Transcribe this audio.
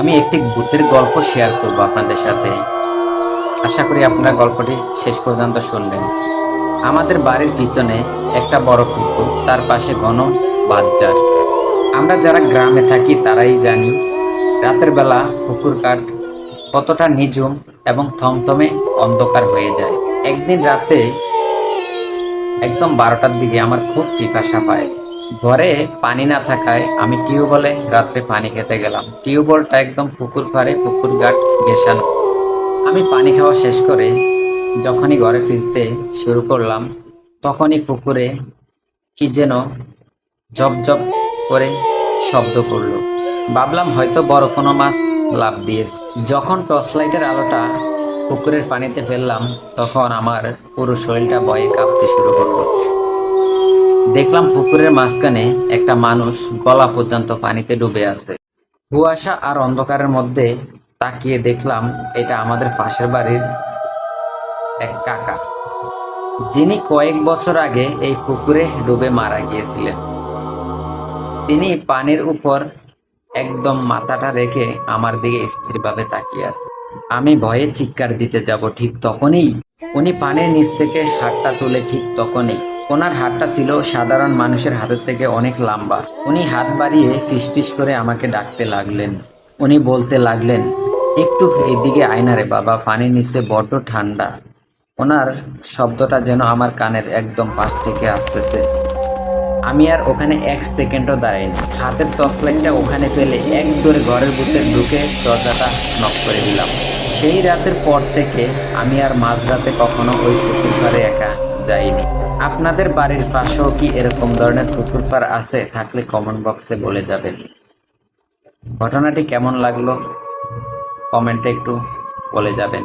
আমি একটি ভূতের গল্প শেয়ার করব আপনাদের সাথে। আশা করি আপনারা গল্পটি শেষ পর্যন্ত শুনবেন। আমাদের বাড়ির পিছনে একটা বড় পুকুর, তার পাশে ঘন বাঁশঝাড়। আমরা যারা গ্রামে থাকি তারাই জানি রাতের বেলা পুকুর কাঠ কতটা নিঝুম এবং থমথমে অন্ধকার হয়ে যায়। একদিন রাতে একদম 12টার দিকে আমার খুব পিপাসা পায়। ঘরে পানি না থাকায় আমি টিউবওয়েলে রাত্রে পানি খেতে গেলাম। টিউবওয়েলটা একদম পুকুর পাড়ে, পুকুর ঘাট ঘেঁষানো। আমি পানি খাওয়া শেষ করে যখনই ঘরে ফিরতে শুরু করলাম, তখনই পুকুরে কি যেন ঝপঝপ করে শব্দ করলো। ভাবলাম হয়তো বড় কোনো মাছ লাফ দিয়েছে। যখন টর্চ লাইটের আলোটা পুকুরের পানিতে ফেললাম, তখন আমার পুরো শরীরটা ভয়ে কাঁপতে শুরু করলো। দেখলাম পুকুরের মাঝখানে একটা মানুষ গলা পর্যন্ত পানিতে ডুবে আছে। কুয়াশা আর অন্ধকারের মধ্যে তাকিয়ে দেখলাম এটা আমাদের পাশের বাড়ির এক কাকা, যিনি কয়েক বছর আগে এই পুকুরে ডুবে মারা গিয়েছিলেন। তিনি পানির উপর একদম মাথাটা রেখে আমার দিকে স্থিরভাবে তাকিয়ে আছে। আমি ভয়ে চিৎকার দিতে যাব ঠিক তখনই উনি পানির নিচ থেকে হাতটা তুলে ঠিক তখনই ওনার হাতটা ছিল সাধারণ মানুষের হাতের থেকে অনেক লম্বা। উনি হাত বাড়িয়ে ফিসফিস করে আমাকে ডাকতে লাগলেন। উনি বলতে লাগলেন, একটু এদিকে আয়না রে বাবা, পানির নিচে বড্ড ঠান্ডা। ওনার শব্দটা যেন আমার কানের একদম পাশ থেকে আসতেছে। আমি আর ওখানে এক সেকেন্ডও দাঁড়াইনি, হাতের টর্চ লাইটটা ওখানে ফেলে এক দৌড়ে ঘরের ভিতরে ঢুকে দরজাটা নক করে দিলাম। সেই রাতের পর থেকে আমি আর মাঝরাতে কখনো ওই পুকুর পাড়ে একা যাইনি। আপনাদের বাড়ির পাশেও কি এরকম ধরনের পুকুর পাড় আছে? থাকলে কমেন্ট বক্সে বলে যাবেন। ঘটনাটি কেমন লাগলো কমেন্টে একটু বলে যাবেন।